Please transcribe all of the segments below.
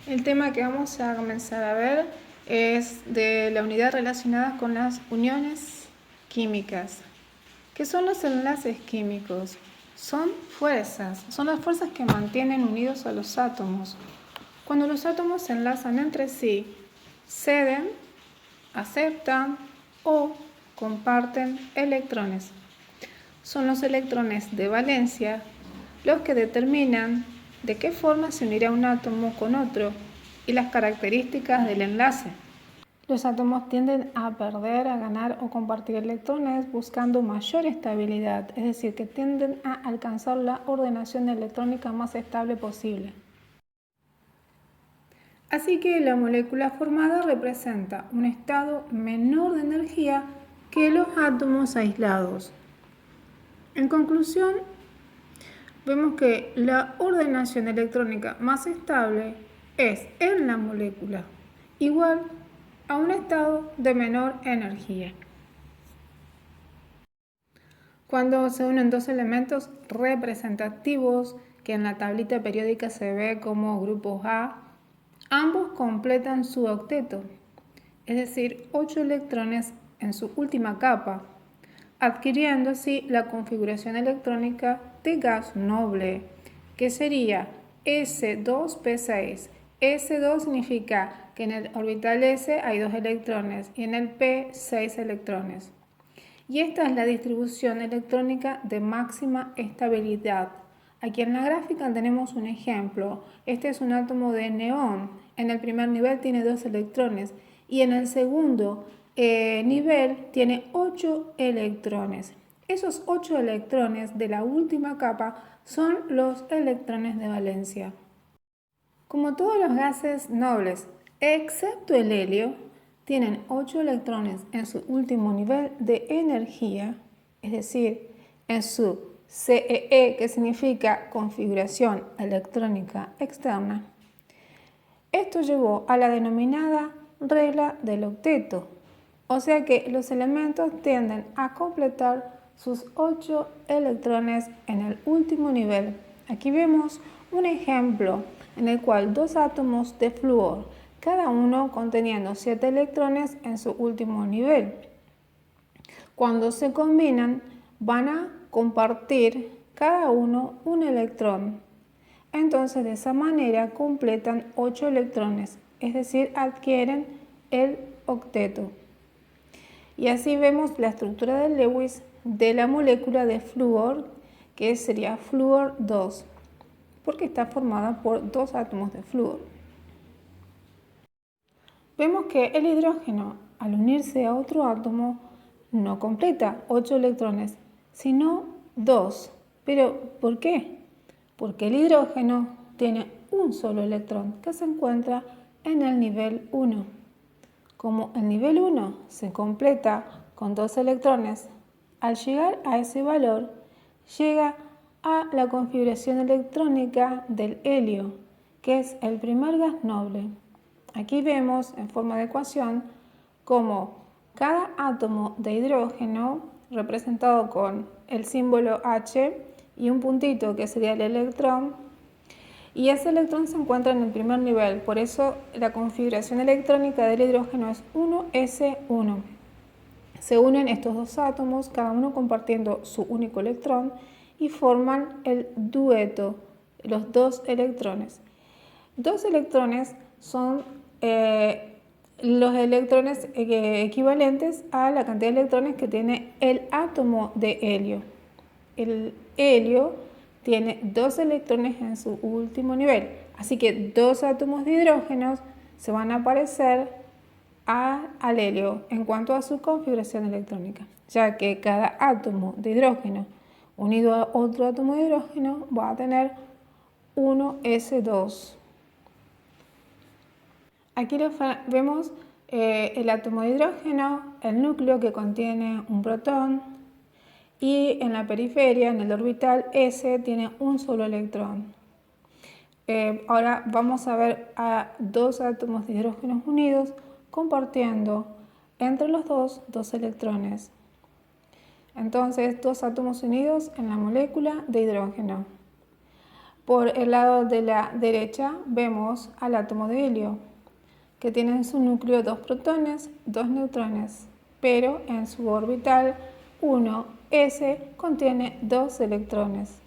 El tema que vamos a comenzar a ver es de la unidad relacionada con las uniones químicas. ¿Qué son los enlaces químicos? Son las fuerzas que mantienen unidos a los átomos. Cuando los átomos se enlazan entre sí, ceden, aceptan o comparten electrones. Son los electrones de valencia los que determinan de qué forma se unirá un átomo con otro y las características del enlace. Los átomos tienden a perder, a ganar o compartir electrones buscando mayor estabilidad, es decir, que tienden a alcanzar la ordenación electrónica más estable posible. Así que la molécula formada representa un estado menor de energía que los átomos aislados. En conclusión, vemos que la ordenación electrónica más estable es en la molécula igual a un estado de menor energía. Cuando se unen dos elementos representativos que en la tablita periódica se ve como grupos A, ambos completan su octeto, es decir, 8 electrones en su última capa, adquiriendo así la configuración electrónica de gas noble, que sería S2P6. S2 significa que en el orbital S hay 2 electrones y en el P 6 electrones. Y esta es la distribución electrónica de máxima estabilidad. Aquí en la gráfica tenemos un ejemplo. Este es un átomo de neón. En el primer nivel tiene 2 electrones y en el segundo nivel tiene 8 electrones. Esos 8 electrones de la última capa son los electrones de valencia. Como todos los gases nobles, excepto el helio, tienen 8 electrones en su último nivel de energía, es decir, en su CEE, que significa configuración electrónica externa. Esto llevó a la denominada regla del octeto, o sea que los elementos tienden a completar sus 8 electrones en el último nivel. Aquí vemos un ejemplo en el cual 2 átomos de flúor, cada uno conteniendo 7 electrones en su último nivel. Cuando se combinan, van a compartir cada uno un electrón. Entonces, de esa manera completan 8 electrones, es decir, adquieren el octeto. Y así vemos la estructura de Lewis de la molécula de flúor, que sería flúor 2, porque está formada por 2 átomos de flúor. Vemos que el hidrógeno, al unirse a otro átomo, no completa 8 electrones, sino 2. ¿Pero por qué? Porque el hidrógeno tiene un solo electrón que se encuentra en el nivel 1. Como el nivel 1 se completa con 2 electrones, al llegar a ese valor, llega a la configuración electrónica del helio, que es el primer gas noble. Aquí vemos en forma de ecuación cómo cada átomo de hidrógeno, representado con el símbolo H y un puntito que sería el electrón, y ese electrón se encuentra en el primer nivel, por eso la configuración electrónica del hidrógeno es 1s1. Se unen estos dos átomos, cada uno compartiendo su único electrón, y forman el dueto, los 2 electrones. 2 electrones son los electrones equivalentes a la cantidad de electrones que tiene el átomo de helio. El helio tiene 2 electrones en su último nivel, así que 2 átomos de hidrógeno se van a parecer al helio en cuanto a su configuración electrónica, ya que cada átomo de hidrógeno unido a otro átomo de hidrógeno va a tener 1s2. Aquí vemos el átomo de hidrógeno, el núcleo que contiene un protón, y en la periferia, en el orbital S, tiene un solo electrón. Ahora vamos a ver a 2 átomos de hidrógeno unidos compartiendo entre los dos electrones. Entonces, 2 átomos unidos en la molécula de hidrógeno. Por el lado de la derecha vemos al átomo de helio, que tiene en su núcleo 2 protones, 2 neutrones, pero en su orbital 1s contiene 2 electrones.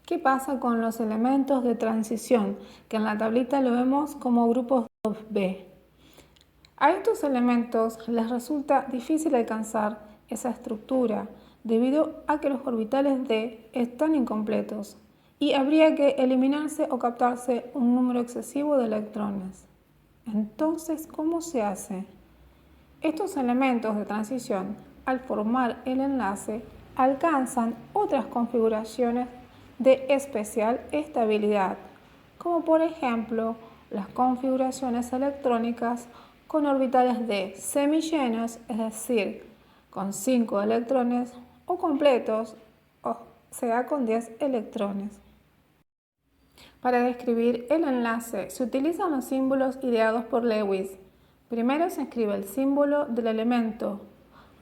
¿Qué pasa con los elementos de transición? Que en la tablita lo vemos como grupos 2b. A estos elementos les resulta difícil alcanzar esa estructura debido a que los orbitales d están incompletos y habría que eliminarse o captarse un número excesivo de electrones. Entonces, ¿cómo se hace? Estos elementos de transición, al formar el enlace, alcanzan otras configuraciones de especial estabilidad, como por ejemplo las configuraciones electrónicas con orbitales de semillenos, es decir, con 5 electrones, o completos, o sea, con 10 electrones. Para describir el enlace se utilizan los símbolos ideados por Lewis. Primero se escribe el símbolo del elemento,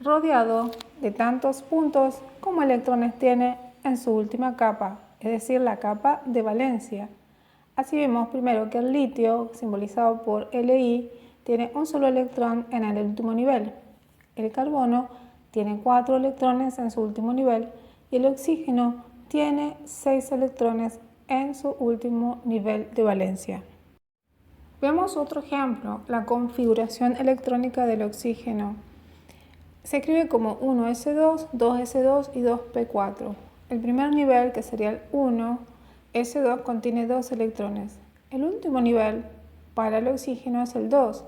rodeado de tantos puntos como electrones tiene en su última capa, es decir, la capa de valencia. Así vemos primero que el litio, simbolizado por Li, tiene un solo electrón en el último nivel. El carbono tiene 4 electrones en su último nivel y el oxígeno tiene 6 electrones en su último nivel de valencia. Vemos otro ejemplo, la configuración electrónica del oxígeno. Se escribe como 1s2, 2s2 y 2p4. El primer nivel, que sería el 1, S2 contiene 2 electrones. El último nivel para el oxígeno es el 2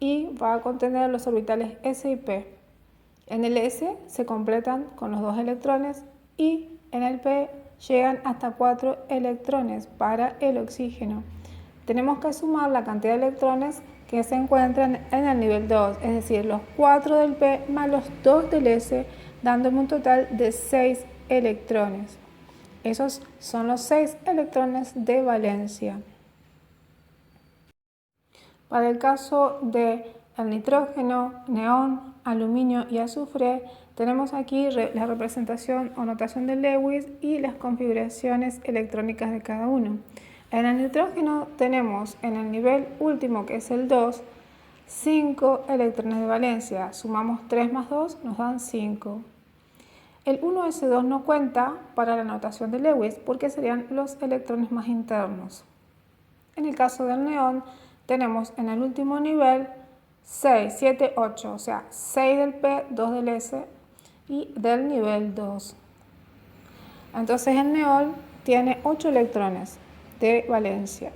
y va a contener los orbitales S y P. En el S se completan con los 2 electrones y en el P llegan hasta 4 electrones para el oxígeno. Tenemos que sumar la cantidad de electrones que se encuentran en el nivel 2, es decir, los 4 del P más los 2 del S, dándome un total de 6 electrones. Esos son los 6 electrones de valencia. Para el caso del nitrógeno, neón, aluminio y azufre, tenemos aquí la representación o notación de Lewis y las configuraciones electrónicas de cada uno. En el nitrógeno tenemos en el nivel último, que es el 2, 5 electrones de valencia. Sumamos 3 más 2, nos dan 5. El 1s2 no cuenta para la notación de Lewis porque serían los electrones más internos. En el caso del neón, tenemos en el último nivel 6, 7, 8, o sea, 6 del P, 2 del S y del nivel 2. Entonces el neón tiene 8 electrones de valencia.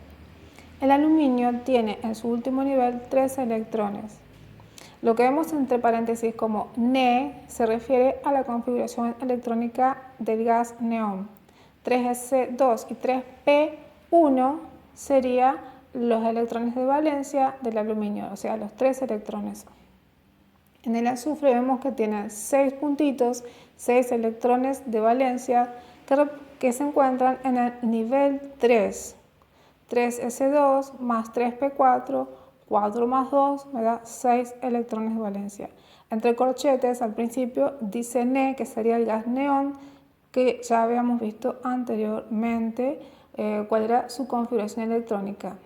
El aluminio tiene en su último nivel 3 electrones. Lo que vemos entre paréntesis como Ne se refiere a la configuración electrónica del gas neón. 3s2 y 3p1 serían los electrones de valencia del aluminio, o sea, los 3 electrones. En el azufre vemos que tiene 6 puntitos, 6 electrones de valencia que se encuentran en el nivel 3. 3s2 más 3p4, 4 más 2 me da 6 electrones de valencia. Entre corchetes, al principio dice Ne, que sería el gas neón, que ya habíamos visto anteriormente cuál era su configuración electrónica.